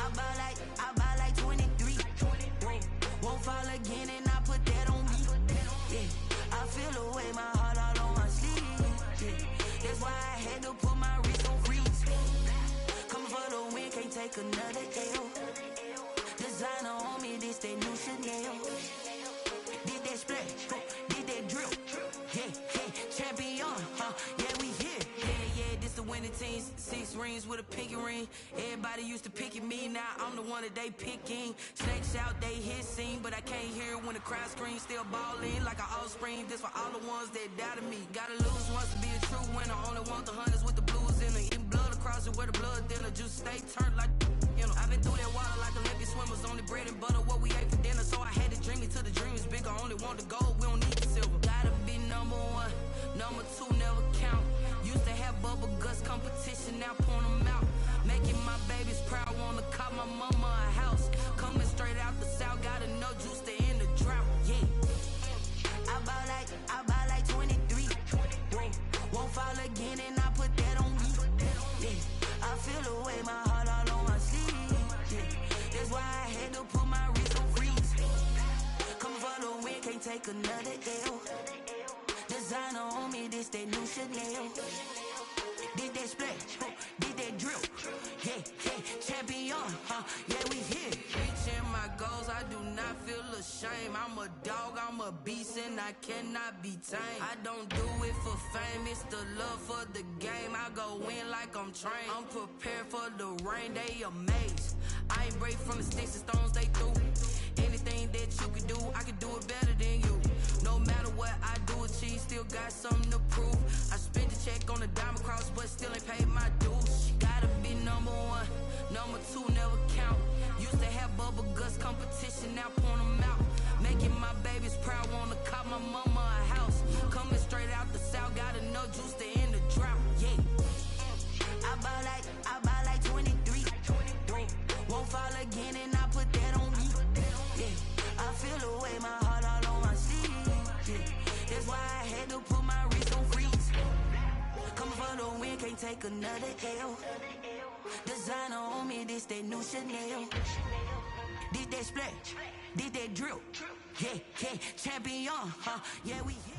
I buy like 23. Won't fall again and I put that on me. Yeah, I feel away, my heart all on my sleeve. Yeah, that's why I had to put my wrist on freeze. Coming for the win, can't take another L. Designer on me, this that new Chanel. Did that splash, did that drill. Yeah, champion, yeah, we here. Yeah, this the winning team. 6 rings with a pinky ring. Everybody used to pick at me, now I'm the one that they picking. Snakes out, they hit scene, but I can't hear it when the crowd screams. Still ballin' like an offspring. This for all the ones that doubted me. Gotta lose once to be a true winner. Only want the hunters with the blues in it. Eating blood across it where the blood thinner. Juice stay turned like, you know. I've been through that water like Olympic swimmers. Only bread and butter, what we ate for dinner. So I had to dream it till the dream is bigger. Only want the gold, we don't need the silver. Gotta be number 1, number 2 never count. Used to have bubble guts competition, now point them out. Making my babies proud, wanna call my mama a house. Coming straight out the south, got enough juice to end the drought. Yeah, I buy like 23. Won't fall again and I put that on me. Yeah, I feel away, my heart all on my sleeve. Yeah, that's why I had to put my wrist on freeze. Coming for the win, can't take another L. Designer on me, this that new Chanel. Did that splash, did that drill. Yeah, champion, yeah, we here. Reaching my goals, I do not feel ashamed. I'm a dog, I'm a beast, and I cannot be tamed. I don't do it for fame, it's the love for the game. I go in like I'm trained. I'm prepared for the rain, they amazed. I ain't break from the sticks and stones they threw. Anything that you can do, I can do it better than you. No matter what I do, achieve, still got something to prove. I spent the check on the diamond cross, but still ain't paid my dues. Gotta be number 1, number 2 never count. Used to have bubble guts competition, now point them out. Making my babies proud, wanna call my mama a house. Coming straight out the south, got enough juice to end the drought. Yeah, I buy like 23. Won't fall again and I put that on me. Yeah, I feel away, my heart all on my sleeve. Yeah, that's why I had to put my wrist on freeze. Coming for the win, can't take another L. Designer on me, this that new Chanel. Did that splash, did that drill. Yeah, champion, yeah, we here.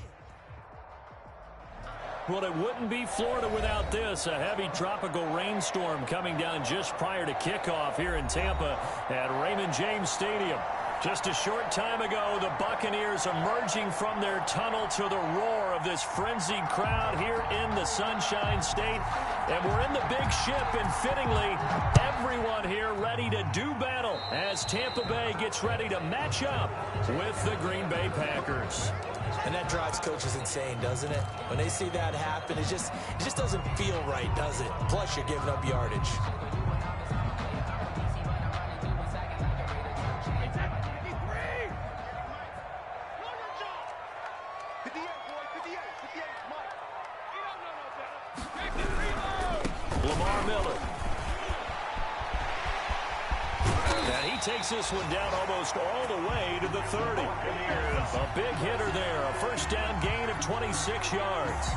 Well, it wouldn't be Florida without this. A heavy tropical rainstorm coming down just prior to kickoff here in Tampa at Raymond James Stadium. Just a short time ago, the Buccaneers emerging from their tunnel to the roar of this frenzied crowd here in the Sunshine State. And we're in the big ship, and fittingly, everyone here ready to do battle as Tampa Bay gets ready to match up with the Green Bay Packers. And that drives coaches insane, doesn't it? When they see that happen, it just doesn't feel right, does it? Plus, you're giving up yardage. Lamar Miller. And he takes this one down almost all the way to the 30. A big hitter there. A first down gain of 26 yards.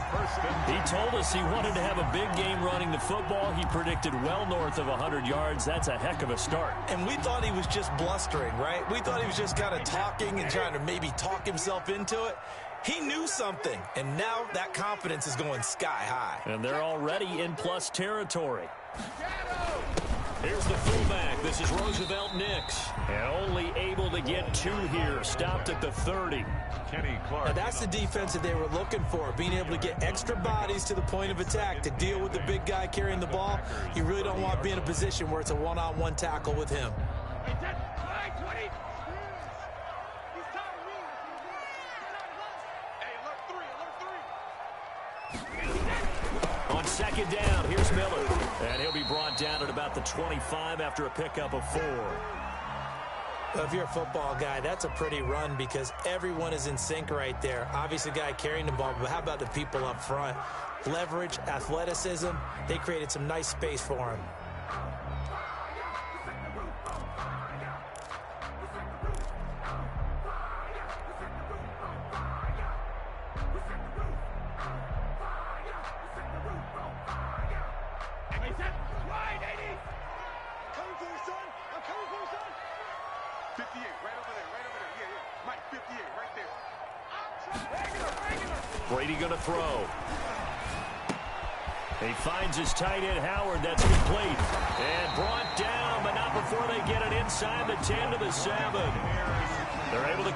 He told us he wanted to have a big game running the football. He predicted well north of 100 yards. That's a heck of a start. And we thought he was just blustering, right? We thought he was just kind of talking and trying to maybe talk himself into it. He knew something, and now that confidence is going sky high. And they're already in plus territory. Here's the fullback. This is Roosevelt Nix. And only able to get 2 here. Stopped at the 30. Kenny Clark. Now that's the defense that they were looking for, being able to get extra bodies to the point of attack to deal with the big guy carrying the ball. You really don't want to be in a position where it's a one-on-one tackle with him. On second down, here's Miller. And he'll be brought down at about the 25 after a pickup of 4. Well, if you're a football guy, that's a pretty run because everyone is in sync right there. Obviously, the guy carrying the ball, but how about the people up front? Leverage, athleticism, they created some nice space for him. Brady going to throw. He finds his tight end, Howard. That's complete. And brought down, but not before they get it inside the 10 to the 7. They're able to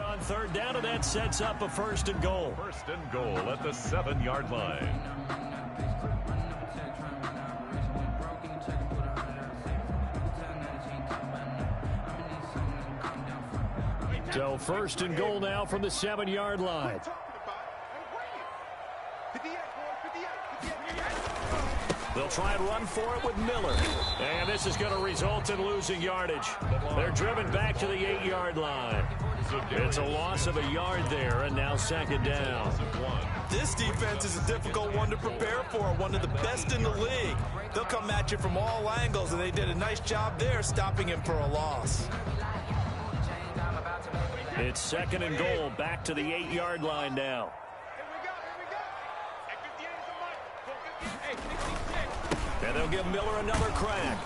on third down, and that sets up a 1st and goal. 1st and goal at the 7-yard line. So 1st and goal now from the 7-yard line. They'll try and run for it with Miller. And this is going to result in losing yardage. They're driven back to the 8-yard line. It's a loss of a yard there, and now 2nd down. This defense is a difficult one to prepare for, one of the best in the league. They'll come at you from all angles, and they did a nice job there stopping him for a loss. It's 2nd and goal, back to the 8-yard line now. And they'll give Miller another crack.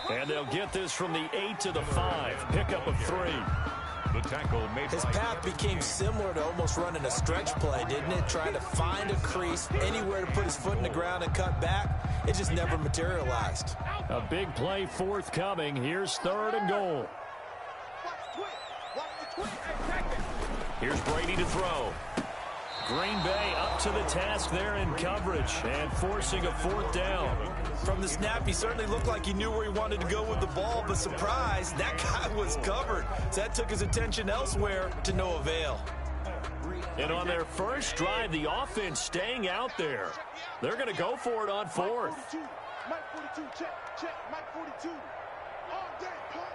And they'll get this from the 8 to the 5. Pickup of 3. The tackle made. His path became similar to almost running a stretch play, didn't it? Trying to find a crease, anywhere to put his foot in the ground and cut back. It just never materialized. A big play forthcoming. Here's 3rd and goal. Here's Brady to throw. Green Bay up to the task there in coverage and forcing a 4th down. From the snap, he certainly looked like he knew where he wanted to go with the ball, but surprise, that guy was covered. So that took his attention elsewhere to no avail. And on their first drive, the offense staying out there. They're going to go for it on 4th. Mike 42, check, Mike 42. All day, punt.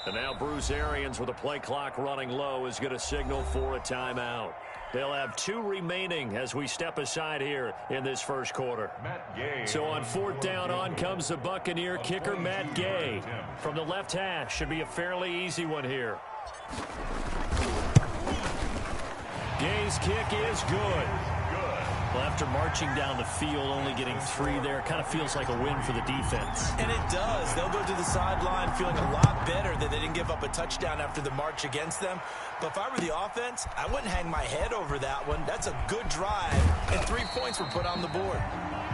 And now Bruce Arians, with the play clock running low, is going to signal for a timeout. They'll have 2 remaining as we step aside here in this 1st quarter. So on 4th down, on comes the Buccaneer kicker, Matt Gay. From the left hash, should be a fairly easy one here. Gay's kick is good. Well, after marching down the field, only getting 3 there, kind of feels like a win for the defense. And it does. They'll go to the sideline feeling a lot better that they didn't give up a touchdown after the march against them. But if I were the offense, I wouldn't hang my head over that one. That's a good drive, and 3 points were put on the board.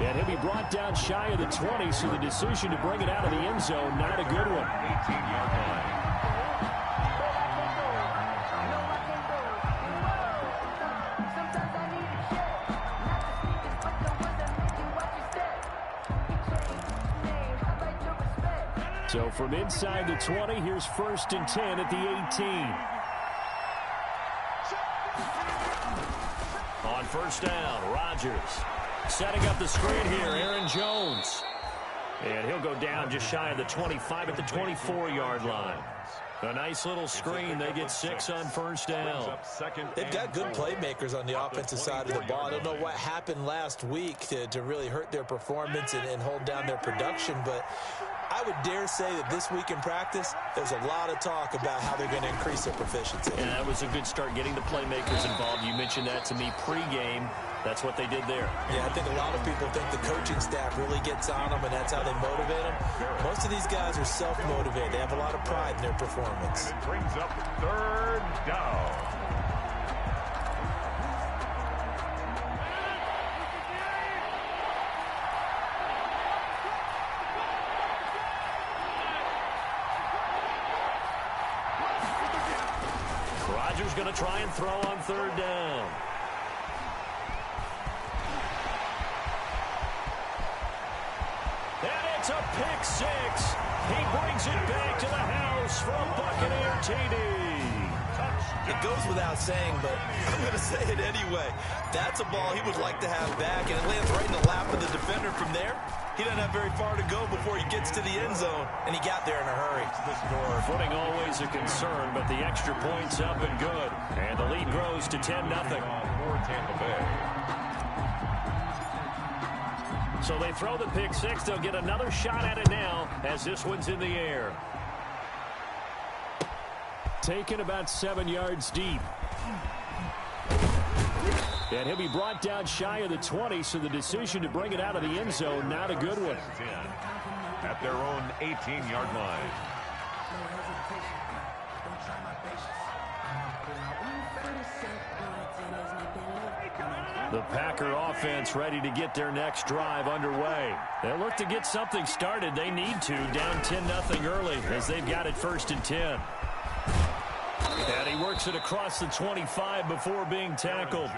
And he'll be brought down shy of the 20, so the decision to bring it out of the end zone, not a good one. 18-yard line. So from inside the 20, here's 1st and 10 at the 18. On 1st down, Rodgers setting up the screen here, Aaron Jones. And he'll go down just shy of the 25 at the 24-yard line. A nice little screen. They get 6 on 1st down. They've got good playmakers on the offensive side of the ball. I don't know what happened last week to really hurt their performance and hold down their production, but I would dare say that this week in practice, there's a lot of talk about how they're going to increase their proficiency. And that was a good start, getting the playmakers involved. You mentioned that to me pregame. That's what they did there. Yeah, I think a lot of people think the coaching staff really gets on them, and that's how they motivate them. Most of these guys are self-motivated. They have a lot of pride in their performance. It brings up 3rd down. Rodgers going to try and throw on 3rd down. It's a pick six. He brings it back to the house for a Buccaneer TD. It goes without saying, but I'm going to say it anyway. That's a ball he would like to have back, and it lands right in the lap of the defender from there. He doesn't have very far to go before he gets to the end zone, and he got there in a hurry. Footing always a concern, but the extra point's up and good. And the lead grows to 10-0. For Tampa Bay. So they throw the pick six. They'll get another shot at it now as this one's in the air. Taken about 7 yards deep. And he'll be brought down shy of the 20, so the decision to bring it out of the end zone, not a good one. 10 at their own 18-yard line. The Packer offense ready to get their next drive underway. They'll look to get something started. They need to, down 10-0 early as they've got it 1st and 10. And he works it across the 25 before being tackled.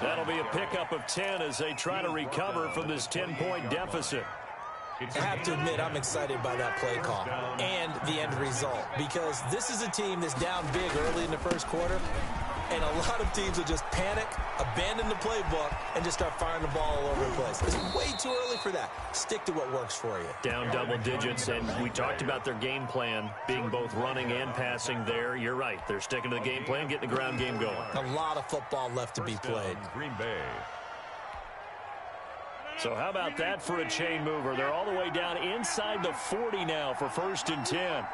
That'll be a pickup of 10 as they try to recover from this 10-point deficit. I have to admit, I'm excited by that play call and the end result, because this is a team that's down big early in the first quarter, and a lot of teams will just panic, abandon the playbook, and just start firing the ball all over the place. It's way too early for that. Stick to what works for you. Down double digits, and we talked about their game plan being both running and passing there. You're right. They're sticking to the game plan, getting the ground game going. A lot of football left to be played. Green Bay. So how about that for a chain mover? They're all the way down inside the 40 now for 1st and 10.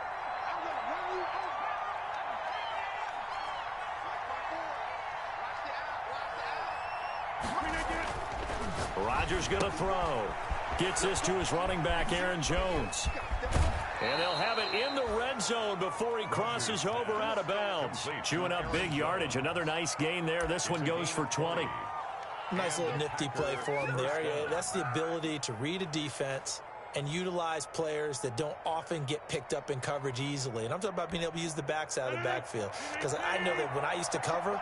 Rodgers going to throw. Gets this to his running back, Aaron Jones. And they'll have it in the red zone before he crosses over out of bounds. Chewing up big yardage. Another nice gain there. This one goes for 20. Nice little nifty play for him there. Yeah, that's the ability to read a defense and utilize players that don't often get picked up in coverage easily. And I'm talking about being able to use the backs out of the backfield. Because I know that when I used to cover,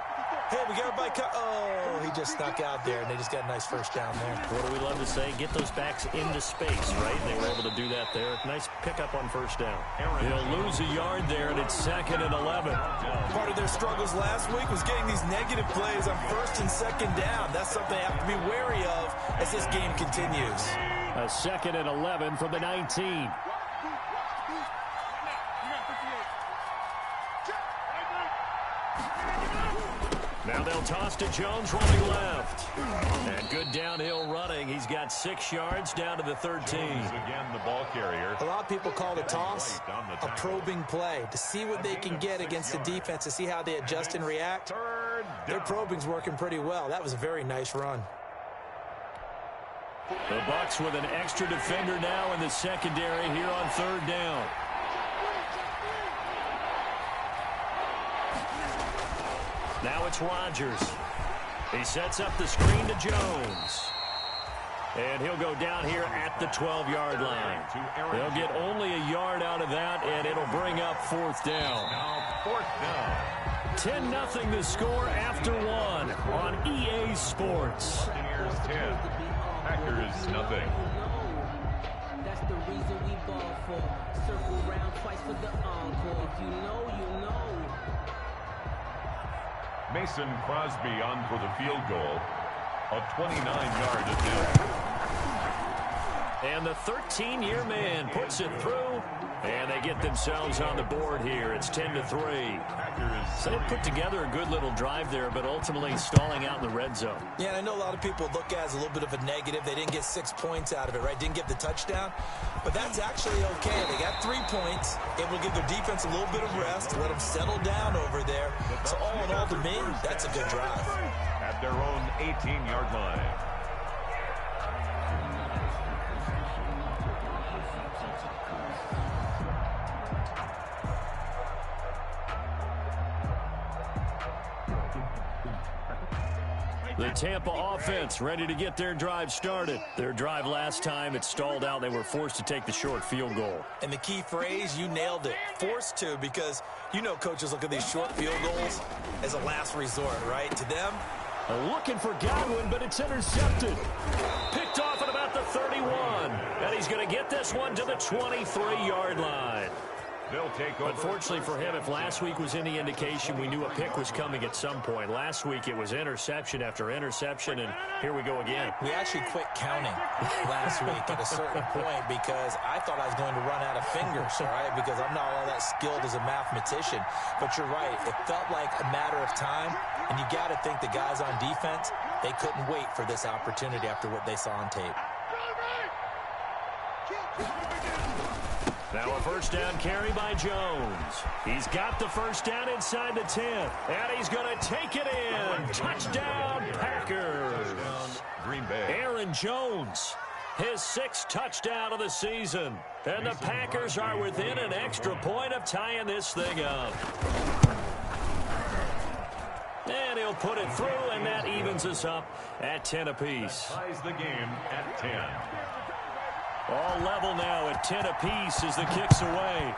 hey, we got everybody oh, he just snuck out there, and they just got a nice first down there. What do we love to say? Get those backs into space, right? They were able to do that there. Nice pickup on 1st down. They'll lose a yard there, and it's 2nd and 11. Part of their struggles last week was getting these negative plays on 1st and 2nd down. That's something they have to be wary of as this game continues. A 2nd and 11 from the 19. Now they'll toss to Jones running left. And good downhill running. He's got 6 yards down to the 13. Again, the ball carrier. A lot of people call the toss a probing play to see what they can get against the defense, to see how they adjust and react. Their probing's working pretty well. That was a very nice run. The Bucs with an extra defender now in the secondary here on 3rd down. Now it's Rodgers. He sets up the screen to Jones. And he'll go down here at the 12-yard line. They'll get only a yard out of that, and it'll bring up 4th down. Now 4th down. 10-0 the score after 1 on EA Sports. Buccaneers 10. Packers nothing. That's the reason we ball for. Circle round twice for the encore. If you know, you know. Mason Crosby on for the field goal. A 29-yard attempt. And the 13-year man puts it through, and they get themselves on the board here. It's 10-3. So they put together a good little drive there, but ultimately stalling out in the red zone. Yeah, and I know a lot of people look at it as a little bit of a negative. They didn't get 6 points out of it, right? Didn't get the touchdown. But that's actually okay. They got 3 points. It will give their defense a little bit of rest, let them settle down over there. So all in all, to me, that's a good drive. At their own 18-yard line. The Tampa offense ready to get their drive started. Their drive last time, it stalled out. They were forced to take the short field goal. And the key phrase, you nailed it. Forced to, because you know coaches look at these short field goals as a last resort, right? To them, Looking for Godwin, but it's intercepted. Picked off at about the 31. And he's going to get this one to the 23-yard line. They'll take over. Unfortunately for him, if last week was any indication, we knew a pick was coming at some point. Last week it was interception after interception, and here we go again. We actually quit counting last week at a certain point because I thought I was going to run out of fingers, all right, because I'm not all that skilled as a mathematician. But you're right. It felt like a matter of time, and you got to think the guys on defense, they couldn't wait for this opportunity after what they saw on tape. Now a first down carry by Jones. He's got the first down inside the 10. And he's going to take it in. Touchdown, Packers. Green Bay. Aaron Jones, his 6th touchdown of the season. And the Packers are within an extra point of tying this thing up. And he'll put it through, and that evens us up at 10 apiece. Ties the game at 10. All level now at 10 apiece as the kick's away.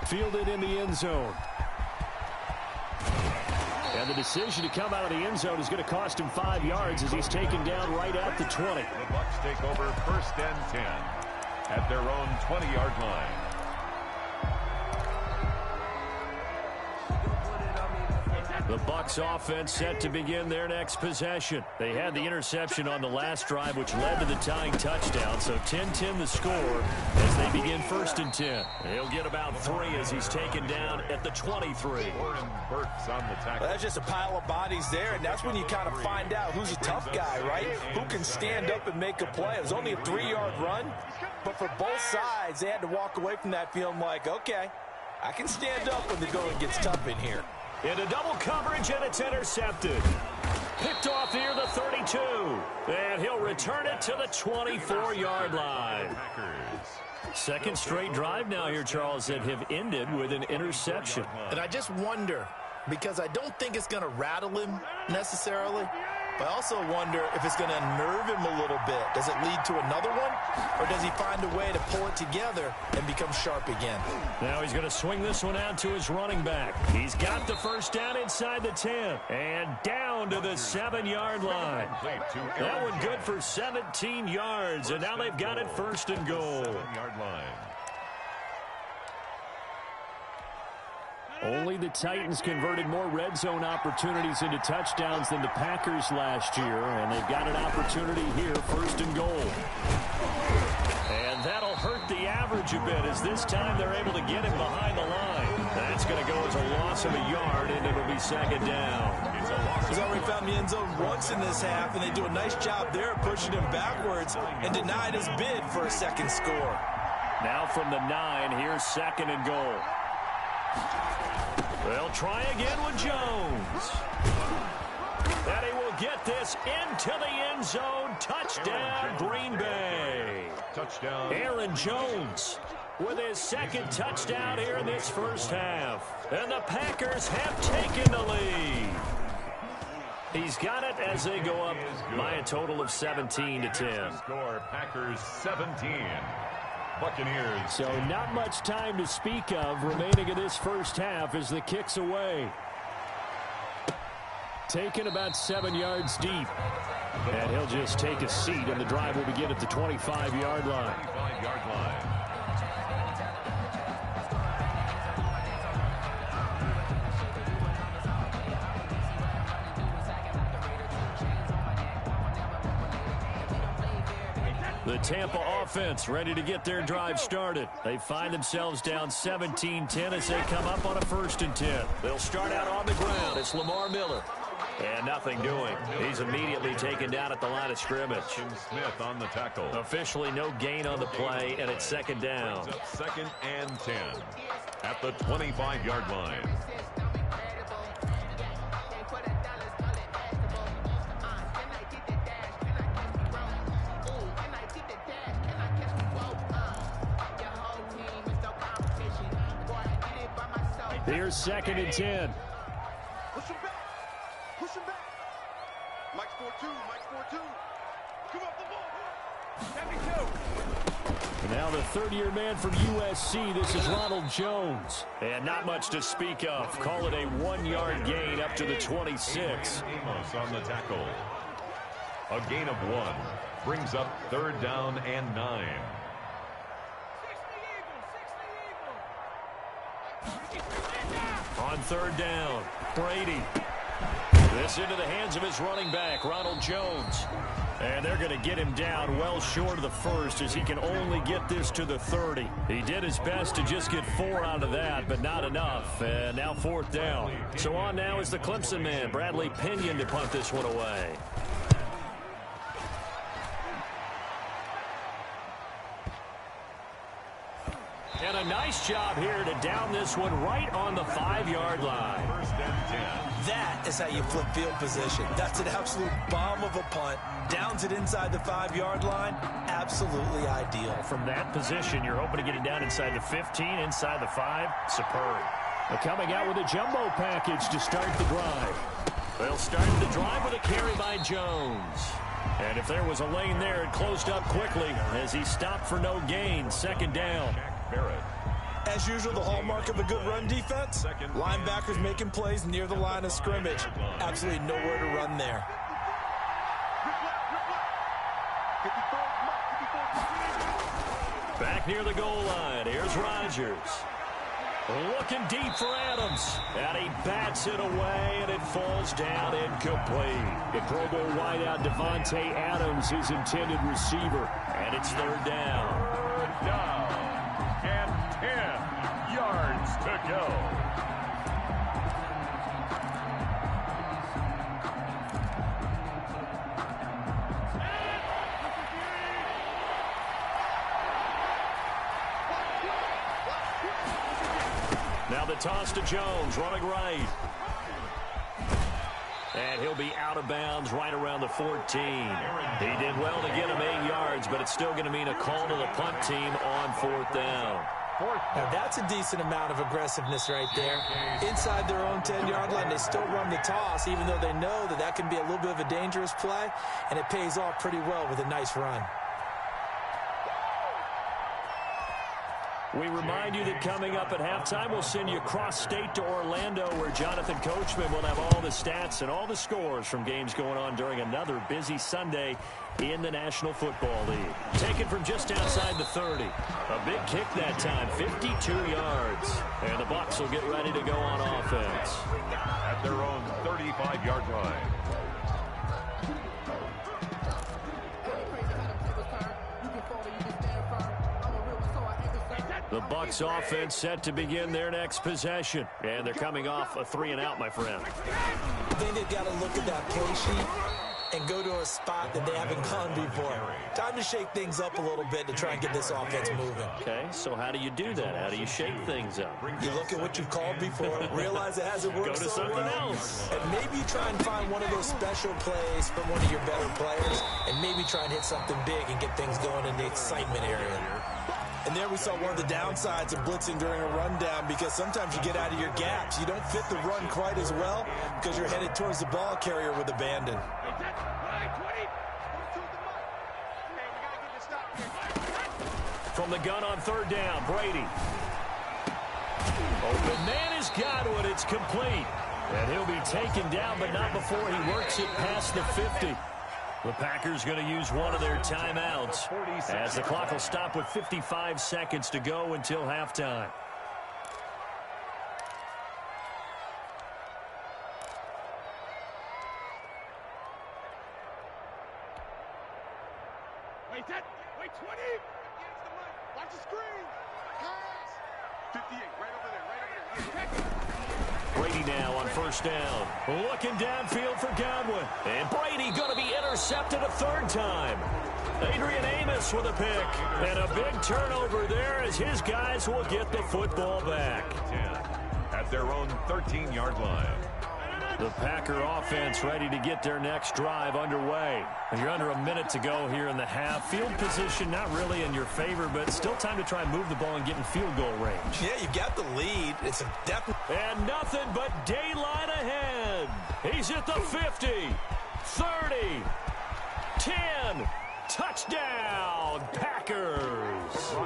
Fielded in the end zone. And the decision to come out of the end zone is going to cost him 5 yards as he's taken down right at the 20. The Bucs take over 1st and 10 at their own 20-yard line. The Bucs offense set to begin their next possession. They had the interception on the last drive, which led to the tying touchdown. So 10-10 the score as they begin 1st and 10. He'll get about 3 as he's taken down at the 23. Warren Burks on the tackle. Well, that's just a pile of bodies there, and that's when you kind of find out who's a tough guy, right? Who can stand up and make a play. It was only a 3-yard run, but for both sides, they had to walk away from that feeling like, okay, I can stand up when the going gets tough in here. Into double coverage, and it's intercepted. Picked off near the 32. And he'll return it to the 24-yard line. Second straight drive now here, Charles, that have ended with an interception. And I just wonder, because I don't think it's going to rattle him necessarily, but I also wonder if it's going to unnerve him a little bit. Does it lead to another one? Or does he find a way to pull it together and become sharp again? Now he's going to swing this one out to his running back. He's got the first down inside the 10. And down to the 7-yard line. That one good for 17 yards. And now they've got it 1st and goal. 7-yard line. Only the Titans converted more red zone opportunities into touchdowns than the Packers last year, and they've got an opportunity here, 1st and goal. And that'll hurt the average a bit as this time they're able to get him behind the line. That's going to go as a loss of a yard, and it'll be 2nd down. He's already found the end zone once in this half, and they do a nice job there pushing him backwards and denied his bid for a 2nd score. Now from the 9, here's 2nd and goal. They'll try again with Jones. And he will get this into the end zone. Touchdown, Green Bay. Touchdown. Aaron Jones with his 2nd touchdown here in this 1st half. And the Packers have taken the lead. He's got it as they go up by a total of 17-10. Score Packers 17. Buccaneers. So not much time to speak of remaining in this 1st half as the kick's away. Taken about 7 yards deep. And he'll just take a seat, and the drive will begin at the 25-yard line. 25-yard line. The Tampa offense ready to get their drive started. They find themselves down 17-10 as they come up on a 1st and 10. They'll start out on the ground. It's Lamar Miller. And nothing doing. He's immediately taken down at the line of scrimmage. Tim Smith on the tackle. Officially no gain on the play, and it's 2nd down. 2nd and 10 at the 25-yard line. Here's 2nd and 10. Push him back. Push him back. Mike's 4-2. Mike's 4-2. Come up the ball. 72. And now the third-year man from USC. This is Ronald Jones. And not much to speak of. Call it a 1-yard gain up to the 26. Amos on the tackle. A gain of 1 brings up 3rd down and 9. On 3rd down, Brady. This into the hands of his running back, Ronald Jones. And they're going to get him down well short of the first as he can only get this to the 30. He did his best to just get 4 out of that, but not enough. And now 4th down. So on now is the Clemson man, Bradley Pinion, to punt this one away. And a nice job here to down this one right on the 5-yard line. 1st and 10. That is how you flip field position. That's an absolute bomb of a punt. Downs it inside the 5-yard line. Absolutely ideal. From that position, you're hoping to get it down inside the 15, inside the 5. Superb. They're coming out with a jumbo package to start the drive. They'll start the drive with a carry by Jones. And if there was a lane there, it closed up quickly as he stopped for no gain. 2nd down. As usual, the hallmark of a good run defense, linebackers making plays near the line of scrimmage. Absolutely nowhere to run there. Back near the goal line, here's Rodgers. Looking deep for Adams. And he bats it away, and it falls down incomplete. The Pro Bowl wideout Devontae Adams, his intended receiver. And it's 3rd down. 3rd down. And 10 yards to go. Now the toss to Jones, running right. And he'll be out of bounds right around the 14. He did well to get him 8 yards, but it's still going to mean a call to the punt team on 4th down. Now that's a decent amount of aggressiveness right there. Inside their own 10-yard line, they still run the toss, even though they know that that can be a little bit of a dangerous play, and it pays off pretty well with a nice run. We remind you that coming up at halftime, we'll send you cross-state to Orlando, where Jonathan Coachman will have all the stats and all the scores from games going on during another busy Sunday in the National Football League. Taken from just outside the 30. A big kick that time, 52 yards. And the Bucs will get ready to go on offense. At their own 35-yard line. The Bucs offense set to begin their next possession. And they're coming off a 3-and-out, my friend. I think they've got to look at that play sheet and go to a spot that they haven't gone before. Time to shake things up a little bit to try and get this offense moving. Okay, so how do you do that? How do you shake things up? You look at what you've called before, realize it hasn't worked Go to so something well, else. and maybe you try and find one of those special plays from one of your better players, and maybe try and hit something big and get things going in the excitement area. And there we saw one of the downsides of blitzing during a rundown, because sometimes you get out of your gaps. You don't fit the run quite as well because you're headed towards the ball carrier with abandon. From the gun on 3rd down, Brady. Open man is Godwin. It's complete. And he'll be taken down, but not before he works it past the 50. The Packers going to use one of their timeouts as the clock will stop with 55 seconds to go until halftime. Wait, 20. Watch the screen. Hands. 58, right over there. Brady now on 1st down. Looking downfield for Godwin. And Brady going to be intercepted a 3rd time. Adrian Amos with a pick. And a big turnover there as his guys will get the football back. 10 at their own 13-yard line. The Packer offense ready to get their next drive underway. You're under a minute to go here in the half. Field position not really in your favor, but still time to try and move the ball and get in field goal range. Yeah, you've got the lead. It's a definite. And nothing but daylight ahead. He's at the 50, 30, 10. Touchdown, Packers. Packers.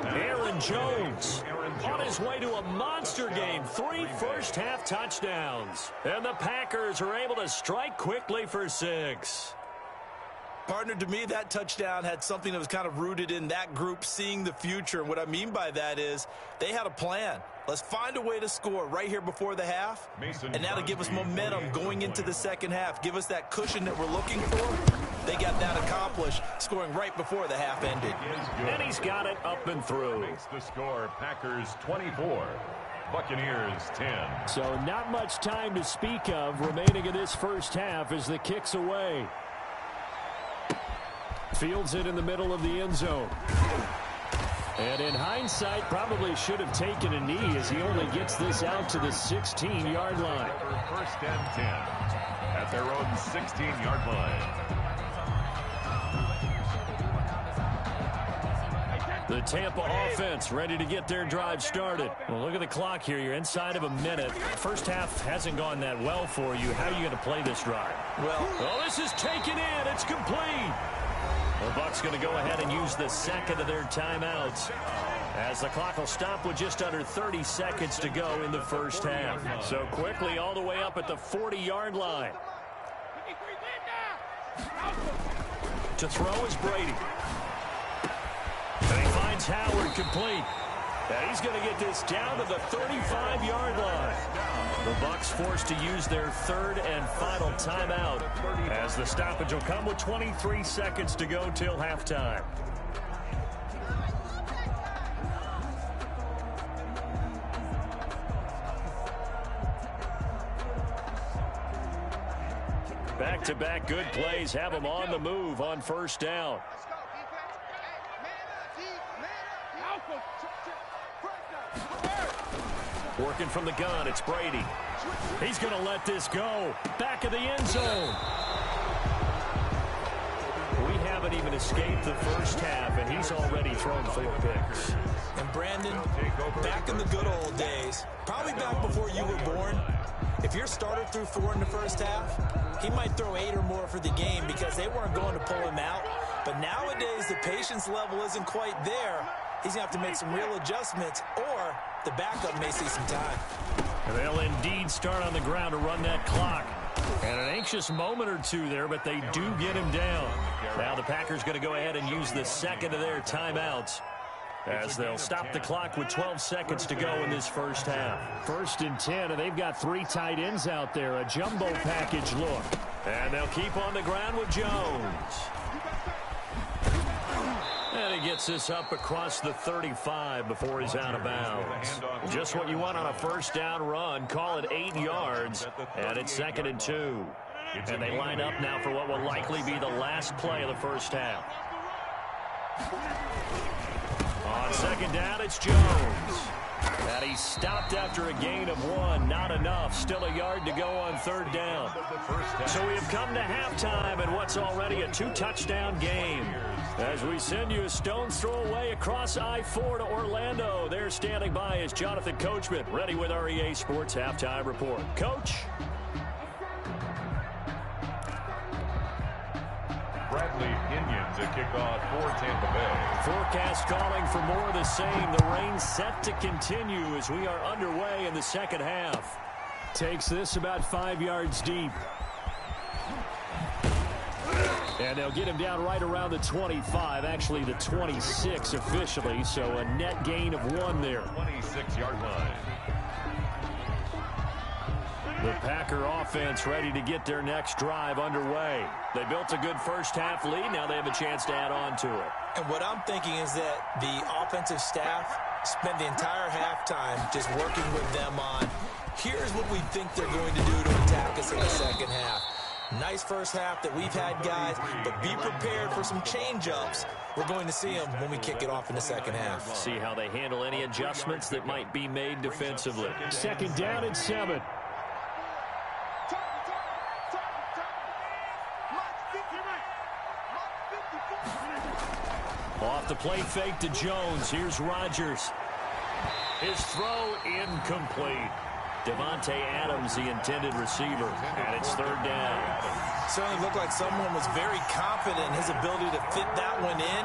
Aaron Jones on his way to a monster game. 3 first-half touchdowns. And the Packers are able to strike quickly for 6. Partner, to me, that touchdown had something that was kind of rooted in that group seeing the future. And what I mean by that is they had a plan. Let's find a way to score right here before the half. And that'll give us momentum going into the second half. Give us that cushion that we're looking for. They got that accomplished, scoring right before the half ended. And he's got it up and through. Makes the score Packers 24. Buccaneers 10. So not much time to speak of remaining in this first half as the kick's away. Fields it in the middle of the end zone. And in hindsight, probably should have taken a knee as he only gets this out to the 16-yard line. First and 10 at their own 16-yard line. The Tampa offense ready to get their drive started. Well, look at the clock here. You're inside of a minute. First half hasn't gone that well for you. How are you going to play this drive? Well, this is taken in. It's complete. The Bucs going to go ahead and use the second of their timeouts as the clock will stop with just under 30 seconds to go in the first half. So quickly all the way up at the 40-yard line. To throw is Brady. And he finds Howard complete. And he's going to get this down to the 35-yard line. The Bucs forced to use their third and final timeout as the stoppage will come with 23 seconds to go till halftime. Back-to-back good plays have them on the move on first down. Working from the gun, it's Brady. He's going to let this go. Back of the end zone. We haven't even escaped the first half, and he's already thrown 4 picks. And Brandon, back in the good old days, probably back before you were born, if your starter threw 4 in the first half, he might throw 8 or more for the game because they weren't going to pull him out. But nowadays, the patience level isn't quite there. He's going to have to make some real adjustments, or the backup may see some time. They'll indeed start on the ground to run that clock. And an anxious moment or two there, but they do get him down. Now the Packers going to go ahead and use the second of their timeouts as they'll stop the clock with 12 seconds to go in this first half. First and 10, and they've got 3 tight ends out there. A jumbo package look. And they'll keep on the ground with Jones. And he gets this up across the 35 before he's out of bounds. Just what you want on a first down run. Call it 8 yards, and it's 2nd and 2. And they line up now for what will likely be the last play of the first half. On second down, it's Jones. And he stopped after a gain of 1. Not enough. Still a yard to go on third down. So we have come to halftime in what's already a 2-touchdown game. As we send you a stone's throw away across I-4 to Orlando. There standing by is Jonathan Coachman, ready with our EA Sports Halftime Report. Coach. Bradley Pinion to kick off for Tampa Bay. Forecast calling for more of the same. The rain set to continue as we are underway in the second half. Takes this about 5 yards deep. And they'll get him down right around the 25, actually the 26 officially, so a net gain of 1 there. 26-yard line. The Packer offense ready to get their next drive underway. They built a good first half lead. Now they have a chance to add on to it. And what I'm thinking is that the offensive staff spent the entire halftime just working with them on, here's what we think they're going to do to attack us in the second half. Nice first half that we've had, guys, but be prepared for some change-ups. We're going to see them when we kick it off in the second half. See how they handle any adjustments that might be made defensively. Second down and 7. Off the play fake to Jones. Here's Rodgers. His throw incomplete. Devontae Adams, the intended receiver, and it's third down. Certainly looked like someone was very confident in his ability to fit that one in.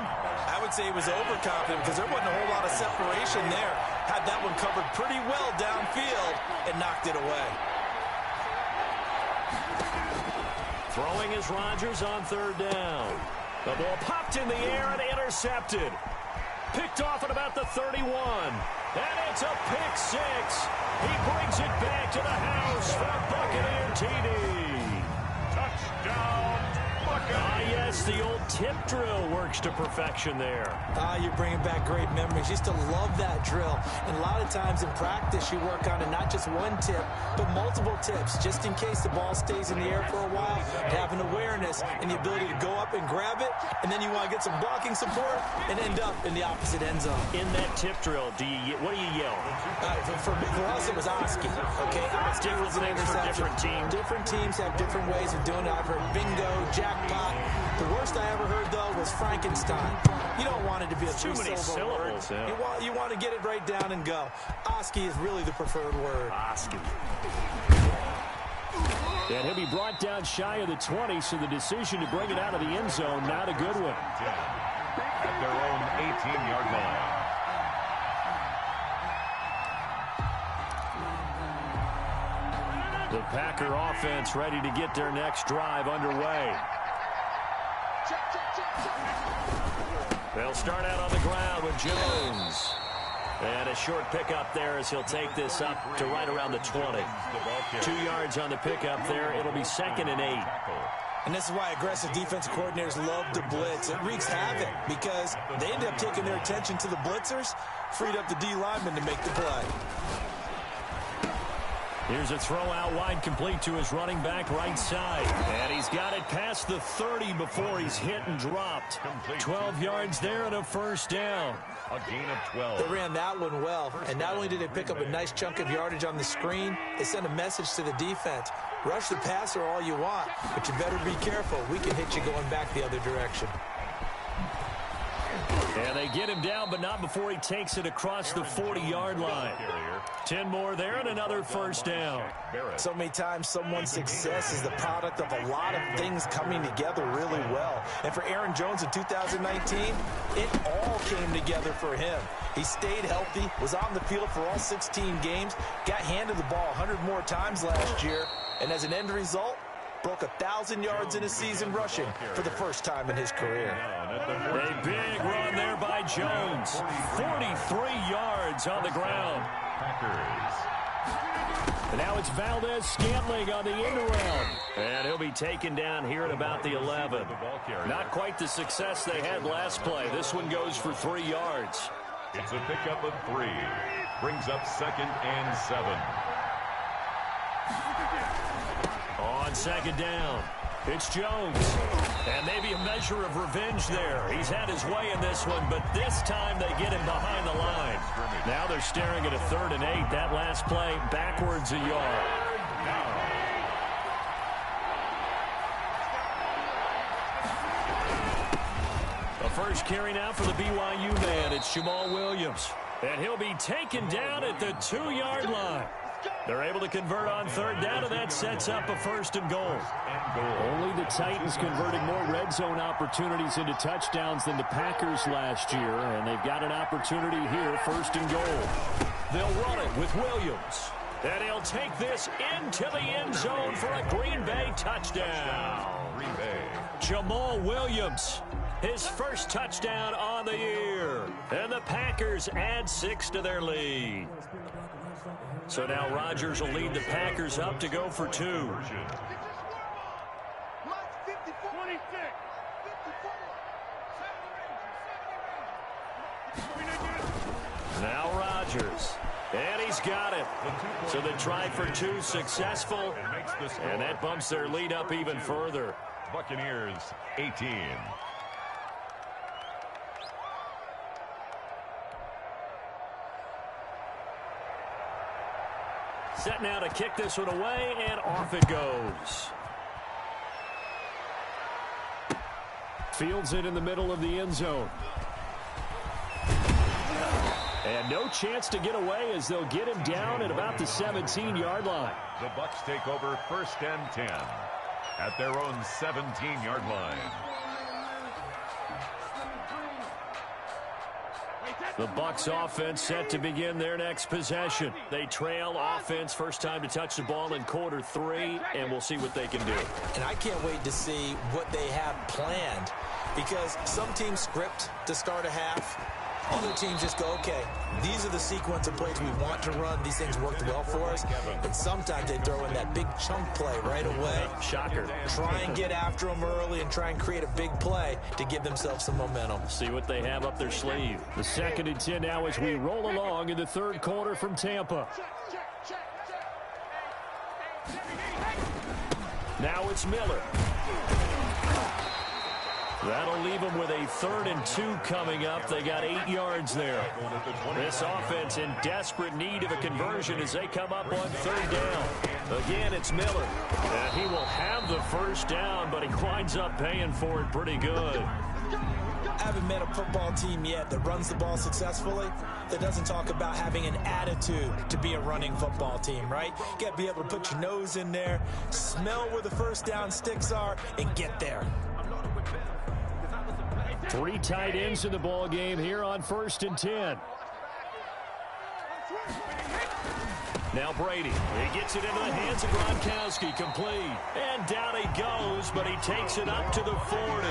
I I would say he was overconfident because there wasn't a whole lot of separation there. Had that one covered pretty well downfield and knocked it away. Throwing is Rodgers on third down. The ball popped in the air and intercepted. Picked off at about the 31. And it's a pick six. He brings it back to the house for a Buccaneer TD. Touchdown, Buccaneers. Yes, the old tip drill works to perfection there. You're bringing back great memories. Used to love that drill. And a lot of times in practice, you work on it, not just one tip, but multiple tips, just in case the ball stays in the air for a while. Having awareness and the ability to go up and grab it, and then you want to get some blocking support and end up in the opposite end zone. In that tip drill, what do you yell? For us, it was Oski. Okay, Oski was an interception. Different teams. Different teams have different ways of doing it. I've heard bingo, jackpot. The worst I ever heard, though, was Frankenstein. You don't want it to be a too many syllables. Yeah. You want to get it right down and go. Oski is really the preferred word. Oski. And he'll be brought down shy of the 20, so the decision to bring it out of the end zone, not a good one. At their own 18-yard line. The Packer offense ready to get their next drive underway. They'll start out on the ground with Jones. And a short pickup there as he'll take this up to right around the 20. 2 yards on the pickup there. It'll be 2nd and 8. And this is why aggressive defensive coordinators love to blitz. It wreaks havoc because they end up taking their attention to the blitzers, freed up the D lineman to make the play. Here's a throw out wide, complete to his running back right side. And he's got it past the 30 before he's hit and dropped. 12 yards there and a first down. A gain of 12. They ran that one well, and not only did they pick up a nice chunk of yardage on the screen, they sent a message to the defense. Rush the passer all you want, but you better be careful. We can hit you going back the other direction. And they get him down, but not before he takes it across the 40-yard line. 10 more there and another first down. So many times someone's success is the product of a lot of things coming together really well. And for Aaron Jones in 2019, it all came together for him. He stayed healthy, was on the field for all 16 games, got handed the ball 100 more times last year, and as an end result, broke 1,000 yards in a season rushing for the first time in his career. A big run there by Jones. 43 yards on the ground. And now it's Valdez-Scantling on the end around. And he'll be taken down here at about the 11. Not quite the success they had last play. This one goes for 3 yards. It's a pickup of 3. Brings up 2nd and 7. On 2nd down, it's Jones. And maybe a measure of revenge there. He's had his way in this one, but this time they get him behind the line. Now they're staring at a 3rd and 8. That last play backwards a yard. The first carry now for the BYU man. It's Jamal Williams. And he'll be taken down at the 2-yard line. They're able to convert on 3rd down, and that sets up a 1st and goal. Only the Titans converted more red zone opportunities into touchdowns than the Packers last year, and they've got an opportunity here, 1st and goal. They'll run it with Williams. And he'll take this into the end zone for a Green Bay touchdown. Green Bay. Jamal Williams, his first touchdown on the year. And the Packers add 6 to their lead. So now Rodgers will lead the Packers up to go for 2. Now Rodgers. And he's got it. So the try for 2 successful. And that bumps their lead up even further. Buccaneers 18. Set now to kick this one away, and off it goes. Fields it in the middle of the end zone. And no chance to get away as they'll get him down at about the 17-yard line. The Bucs take over 1st and 10 at their own 17-yard line. The Bucs offense set to begin their next possession. They trail offense, first time to touch the ball in quarter 3, and we'll see what they can do. And I can't wait to see what they have planned, because some teams script to start a half. Other teams just go, okay, these are the sequence of plays we want to run. These things worked well for us. And sometimes they throw in that big chunk play right away. Shocker. Try and get after them early and try and create a big play to give themselves some momentum. See what they have up their sleeve. The 2nd and 10 now as we roll along in the 3rd quarter from Tampa. Now it's Miller. That'll leave them with a 3rd and 2 coming up. They got 8 yards there. This offense in desperate need of a conversion as they come up on 3rd down. Again, it's Miller. And he will have the first down, but he winds up paying for it pretty good. I haven't met a football team yet that runs the ball successfully that doesn't talk about having an attitude to be a running football team, right? You got to be able to put your nose in there, smell where the first down sticks are, and get there. 3 tight ends in the ball game here on 1st and 10. Now Brady. He gets it into the hands of Gronkowski. Complete. And down he goes, but he takes it up to the 40.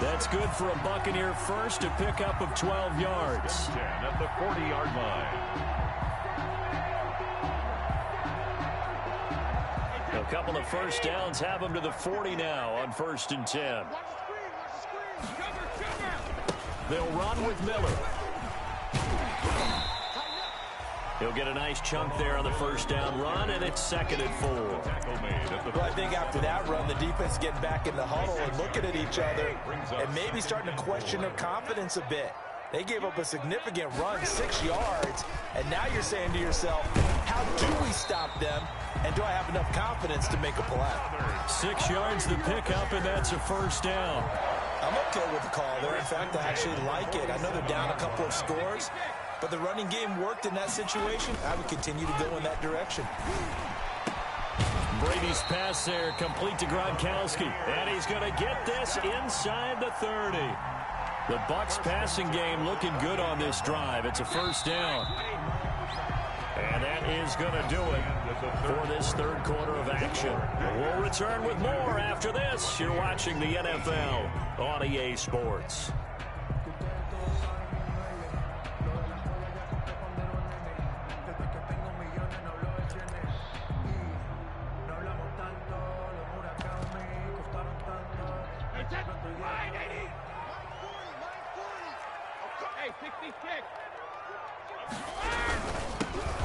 That's good for a Buccaneer first, a pickup of 12 yards. 10 at the 40-yard line. A couple of first downs have him to the 40 now on 1st and 10. They'll run with Miller. He'll get a nice chunk there on the first down run, and it's 2nd and 4. Well, I think after that run, the defense is getting back in the huddle and looking at each other and maybe starting to question their confidence a bit. They gave up a significant run, 6 yards, and now you're saying to yourself, how do we stop them, and do I have enough confidence to make a play? 6 yards the pickup, and that's a first down. I'm okay with the call there. In fact, I actually like it. I know they're down a couple of scores, but the running game worked in that situation. I would continue to go in that direction. Brady's pass there, complete to Gronkowski. And he's going to get this inside the 30. The Bucs passing game looking good on this drive. It's a first down. And that is going to do it for this 3rd quarter of action. We'll return with more after this. You're watching the NFL on EA Sports.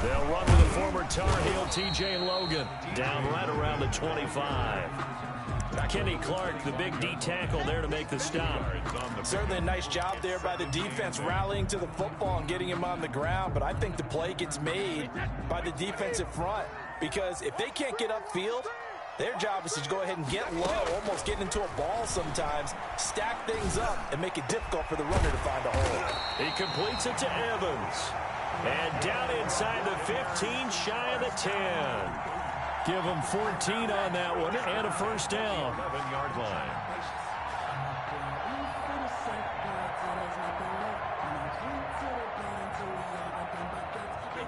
They'll run with the former Tar Heel T.J. Logan down right around the 25. Kenny Clark, the big D tackle there to make the stop. Certainly a nice job there by the defense rallying to the football and getting him on the ground, but I think the play gets made by the defensive front, because if they can't get upfield, their job is to go ahead and get low, almost get into a ball sometimes, stack things up, and make it difficult for the runner to find a hole. He completes it to Evans. And down inside the 15, shy of the 10. Give him 14 on that one and a first down. 11-yard line.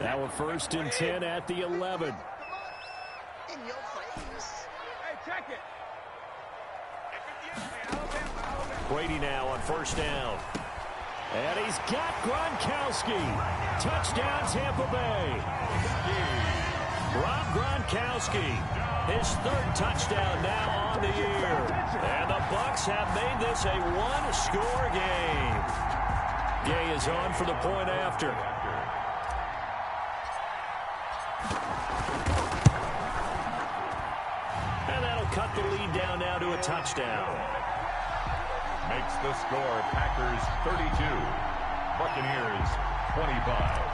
Now a 1st and 10 at the 11. In your face. Hey, check it. Brady now on first down. And he's got Gronkowski. Touchdown, Tampa Bay. Rob Gronkowski, his 3rd touchdown now on the year. And the Bucs have made this a one-score game. Gay is on for the point after. And that'll cut the lead down now to a touchdown. Makes the score Packers 32, Buccaneers 25.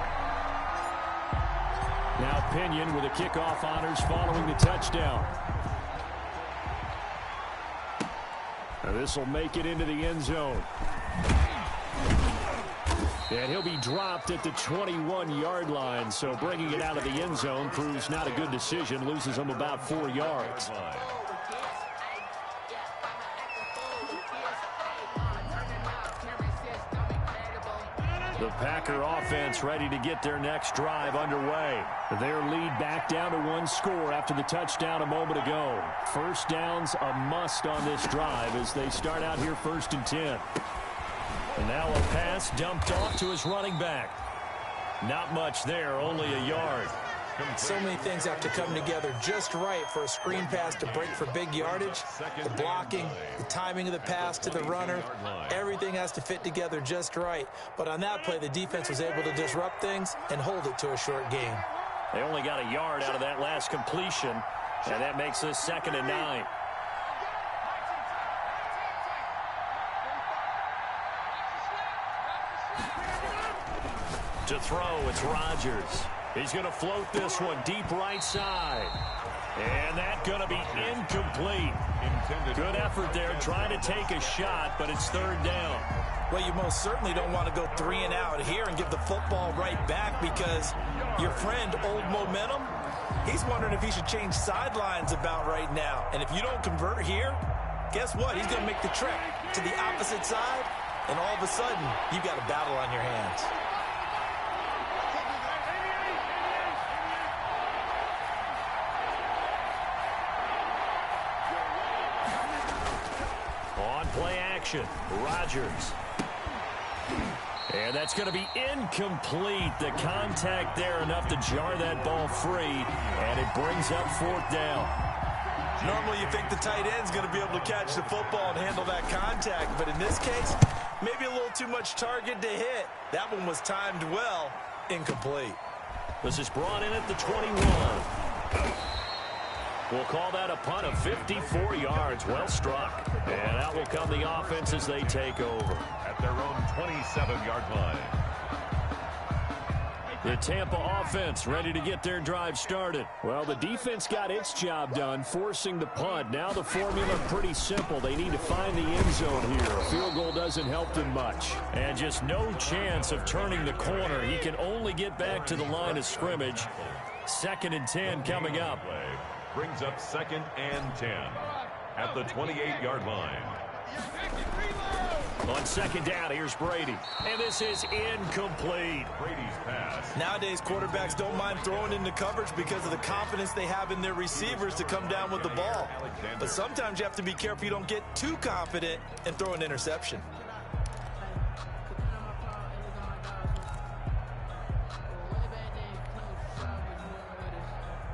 Now Pinion with the kickoff honors following the touchdown. Now this will make it into the end zone. And he'll be dropped at the 21-yard line, so bringing it out of the end zone proves not a good decision, loses him about 4 yards. The Packer offense ready to get their next drive underway. Their lead back down to 1 score after the touchdown a moment ago. First down's a must on this drive as they start out here 1st and 10. And now a pass dumped off to his running back. Not much there, only a yard. So many things have to come together just right for a screen pass to break for big yardage. The blocking, the timing of the pass to the runner, everything has to fit together just right. But on that play, the defense was able to disrupt things and hold it to a short game. They only got a yard out of that last completion, and that makes this 2nd and 9. To throw, it's Rodgers. He's going to float this one deep right side. And that's going to be incomplete. Good effort there trying to take a shot, but it's 3rd down. Well, you most certainly don't want to go 3 and out here and give the football right back because your friend, Old Momentum, he's wondering if he should change sidelines about right now. And if you don't convert here, guess what? He's going to make the trek to the opposite side, and all of a sudden, you've got a battle on your hands. Play action. Rodgers. And that's going to be incomplete. The contact there enough to jar that ball free, and it brings up 4th down. Normally you think the tight end's going to be able to catch the football and handle that contact, but in this case, maybe a little too much target to hit. That one was timed well. Incomplete. This is brought in at the 21. We'll call that a punt of 54 yards. Well struck. And out will come the offense as they take over. At their own 27-yard line. The Tampa offense ready to get their drive started. Well, the defense got its job done, forcing the punt. Now the formula pretty simple. They need to find the end zone here. A field goal doesn't help them much. And just no chance of turning the corner. He can only get back to the line of scrimmage. 2nd and 10 coming up. Brings up 2nd and 10 at the 28-yard line. On 2nd down, here's Brady. And this is incomplete. Brady's pass. Nowadays, quarterbacks don't mind throwing into coverage because of the confidence they have in their receivers to come down with the ball. But sometimes you have to be careful you don't get too confident and throw an interception.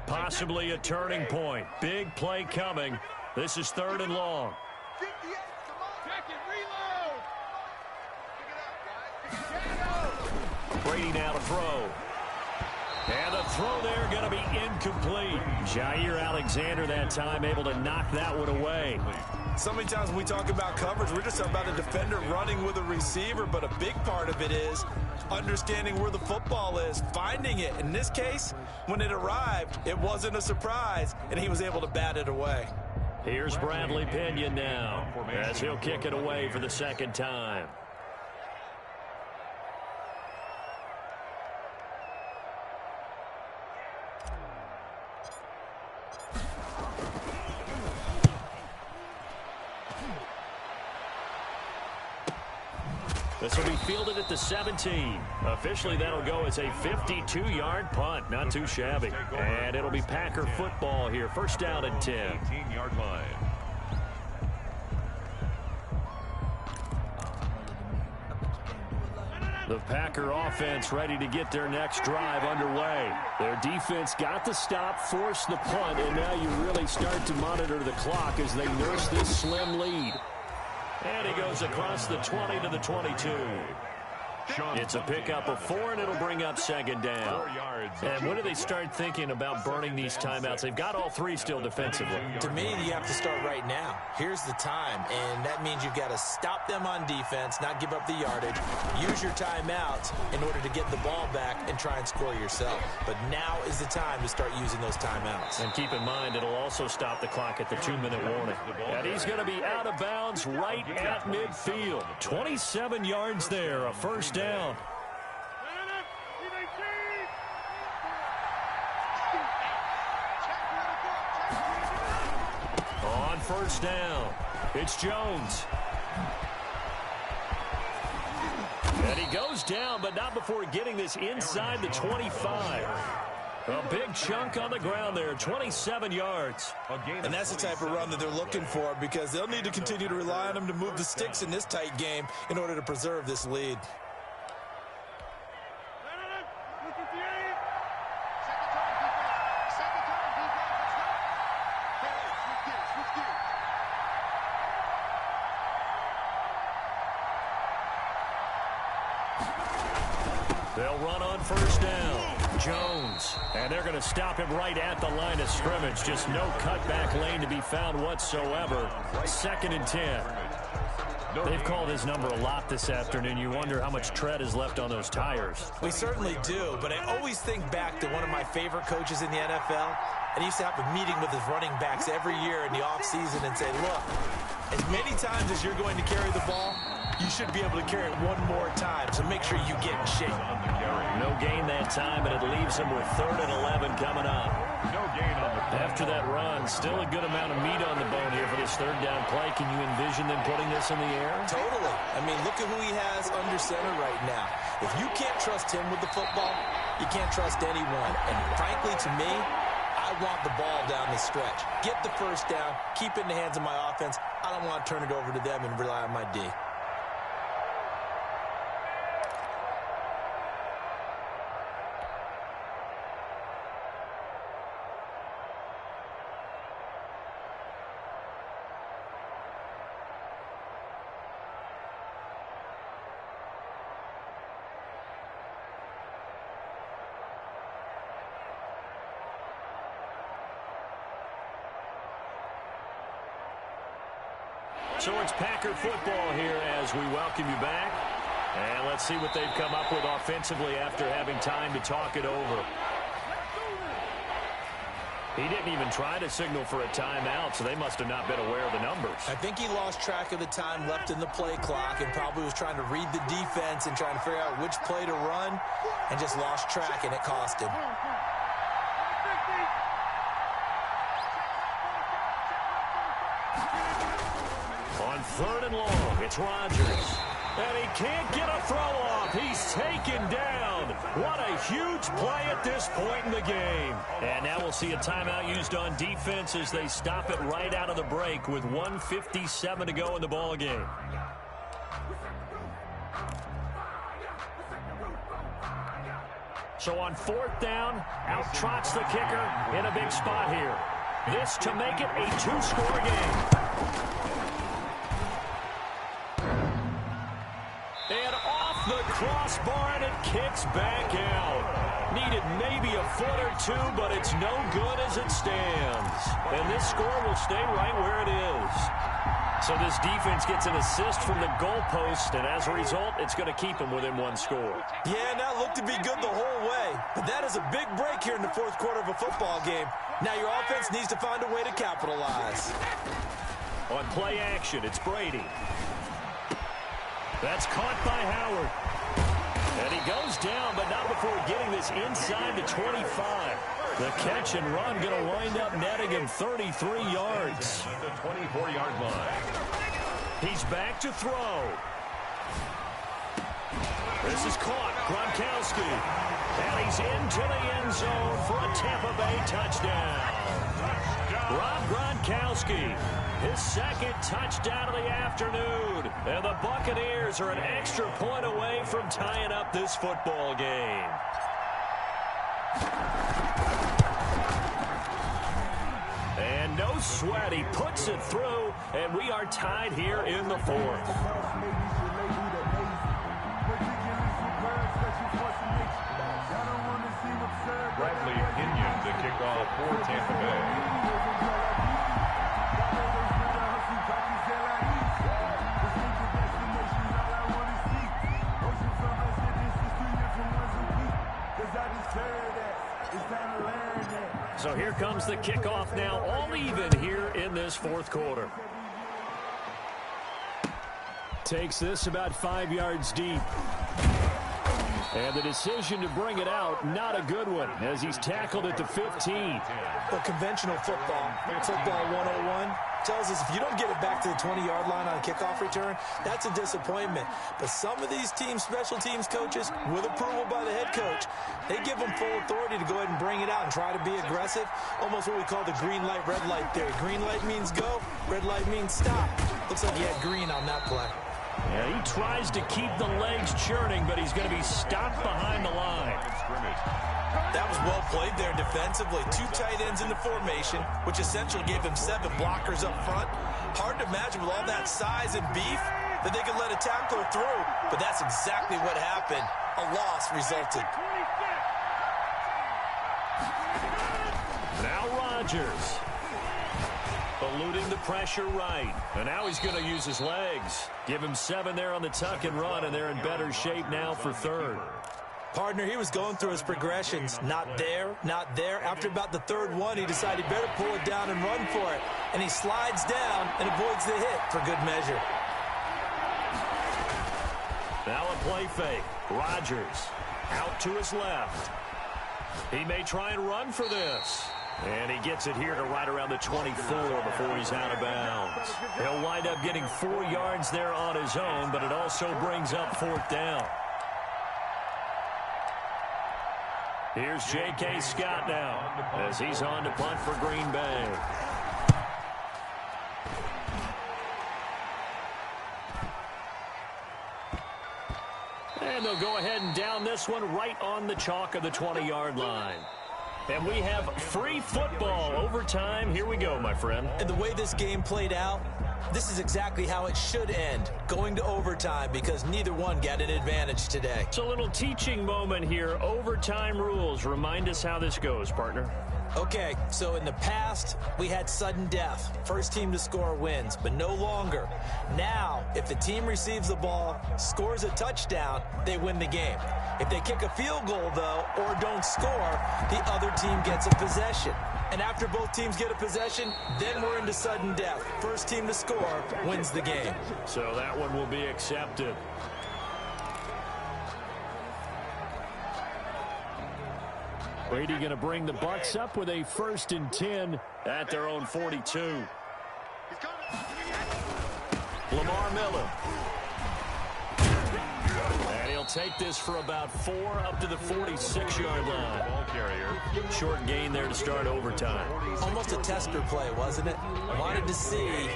Possibly a turning point. Big play coming. This is 3rd and long. Brady now to throw. And the throw there going to be incomplete. Jair Alexander that time able to knock that one away. So many times when we talk about coverage, we're just about a defender running with a receiver, but a big part of it is understanding where the football is, finding it. In this case, when it arrived, it wasn't a surprise, and he was able to bat it away. Here's Bradley Pinion now as he'll kick it away for the 2nd time. This will be fielded at the 17. Officially, that'll go as a 52-yard punt. Not too shabby. And it'll be Packer football here. 1st down and 10. 18-yard line. The Packer offense ready to get their next drive underway. Their defense got the stop, forced the punt, and now you really start to monitor the clock as they nurse this slim lead. And he goes across the 20 to the 22. It's a pickup of 4, and it'll bring up 2nd down. And when do they start thinking about burning these timeouts? They've got all 3 still defensively. To me, you have to start right now. Here's the time, and that means you've got to stop them on defense, not give up the yardage, use your timeouts in order to get the ball back and try and score yourself. But now is the time to start using those timeouts. And keep in mind, it'll also stop the clock at the 2-minute warning. And he's going to be out of bounds right at midfield. 27 yards there, a 1st down. On 1st down, it's Jones. And he goes down, but not before getting this inside the 25. A big chunk on the ground there, 27 yards. And that's the type of run that they're looking for, because they'll need to continue to rely on him to move the sticks in this tight game in order to preserve this lead. They'll run on first down. Jones. And they're going to stop him right at the line of scrimmage. Just no cutback lane to be found whatsoever. 2nd and 10. They've called his number a lot this afternoon. You wonder how much tread is left on those tires. We certainly do, but I always think back to one of my favorite coaches in the NFL. And he used to have a meeting with his running backs every year in the offseason and say, look, as many times as you're going to carry the ball, you should be able to carry it one more time, so make sure you get in shape. No gain that time, and it leaves him with 3rd and 11 coming up. No gain on the play. After that run, still a good amount of meat on the bone here for this 3rd down play. Can you envision them putting this in the air? Totally. I mean, look at who he has under center right now. If you can't trust him with the football, you can't trust anyone. And frankly, to me, I want the ball down the stretch. Get the first down, keep it in the hands of my offense. I don't want to turn it over to them and rely on my D. So it's Packer football here as we welcome you back. And let's see what they've come up with offensively after having time to talk it over. He didn't even try to signal for a timeout, so they must have not been aware of the numbers. I think he lost track of the time left in the play clock and probably was trying to read the defense and trying to figure out which play to run and just lost track, and it cost him. On 3rd and long, it's Rodgers. And he can't get a throw off. He's taken down. What a huge play at this point in the game. And now we'll see a timeout used on defense as they stop it right out of the break with 1:57 to go in the ball game. So on 4th down, out trots the kicker in a big spot here. This to make it a 2-score game. And off the crossbar, and it kicks back out. Needed maybe a foot or two, but it's no good as it stands. And this score will stay right where it is. So this defense gets an assist from the goalpost, and as a result, it's going to keep them within 1 score. Yeah, and that looked to be good the whole way. But that is a big break here in the 4th quarter of a football game. Now your offense needs to find a way to capitalize. On play action, it's Brady. That's caught by Howard. And he goes down, but not before getting this inside the 25. The catch and run going to wind up netting him 33 yards. The 24-yard line. He's back to throw. This is caught. Gronkowski. And he's into the end zone for a Tampa Bay touchdown. Rob Gronkowski, his 2nd touchdown of the afternoon. And the Buccaneers are an extra point away from tying up this football game. And no sweat, he puts it through, and we are tied here in the 4th. Bradley Pinion to kick off for Tampa Bay. So here comes the kickoff now, all even here in this 4th quarter. Takes this about 5 yards deep. And the decision to bring it out, not a good one, as he's tackled at the 15. Well, conventional football 101, tells us if you don't get it back to the 20-yard line on a kickoff return, that's a disappointment. But some of these special teams coaches, with approval by the head coach, they give them full authority to go ahead and bring it out and try to be aggressive, almost what we call the green light, red light theory. Green light means go, red light means stop. Looks like he had green on that play. Yeah, he tries to keep the legs churning, but he's going to be stopped behind the line. That was well played there defensively. 2 tight ends in the formation, which essentially gave them 7 blockers up front. Hard to imagine with all that size and beef that they could let a tackler through, but that's exactly what happened. A loss resulted. Now Rodgers. Eluding the pressure right. And now he's going to use his legs. Give him 7 there on the tuck and run, and they're in better shape now for third. Partner, he was going through his progressions. Not there, not there. After about the third one, he decided he better pull it down and run for it. And he slides down and avoids the hit for good measure. Now a play fake. Rodgers out to his left. He may try and run for this. And he gets it here to right around the 24 before he's out of bounds. He'll wind up getting 4 yards there on his own, but it also brings up 4th down. Here's J.K. Scott now as he's on to punt for Green Bay. And they'll go ahead and down this one right on the chalk of the 20-yard line. And we have free football overtime. Here we go, my friend. And the way this game played out, this is exactly how it should end, going to overtime, because neither one got an advantage today. It's a little teaching moment here. Overtime rules. Remind us how this goes, partner. Okay, so in the past, we had sudden death. First team to score wins, but no longer. Now, if the team receives the ball, scores a touchdown, they win the game. If they kick a field goal, though, or don't score, the other team gets a possession. And after both teams get a possession, then we're into sudden death. First team to score wins the game. So that one will be accepted. Brady going to bring the Bucs up with a 1st and 10 at their own 42. Lamar Miller. And he'll take this for about 4 up to the 46-yard line. Ball carrier. Short gain there to start overtime. Almost a tester play, wasn't it? Wanted to see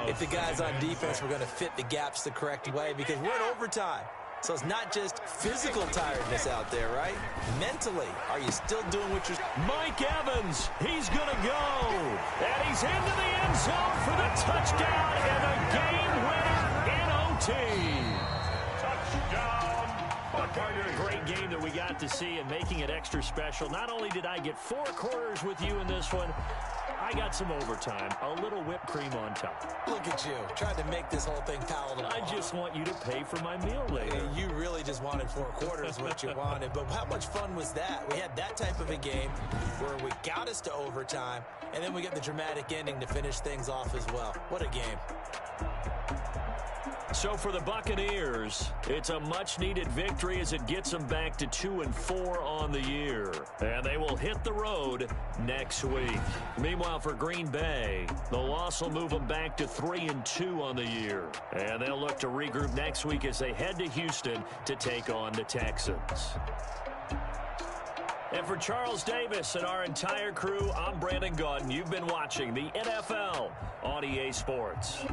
if the guys on defense were going to fit the gaps the correct way, because we're in overtime. So it's not just physical tiredness out there, right? Mentally, are you still doing what you're... Mike Evans, he's going to go. And he's into the end zone for the touchdown and a game winner in OT. Great game that we got to see, and making it extra special. Not only did I get 4 quarters with you in this one, I got some overtime, a little whipped cream on top. Look at you, tried to make this whole thing palatable. I just want you to pay for my meal later. You really just wanted 4 quarters what you wanted, but how much fun was that? We had that type of a game where we got us to overtime, and then we get the dramatic ending to finish things off as well. What a game. So for the Buccaneers, it's a much-needed victory as it gets them back to 2-4 on the year. And they will hit the road next week. Meanwhile, for Green Bay, the loss will move them back to 3-2 on the year. And they'll look to regroup next week as they head to Houston to take on the Texans. And for Charles Davis and our entire crew, I'm Brandon Gaudin. You've been watching the NFL on EA Sports.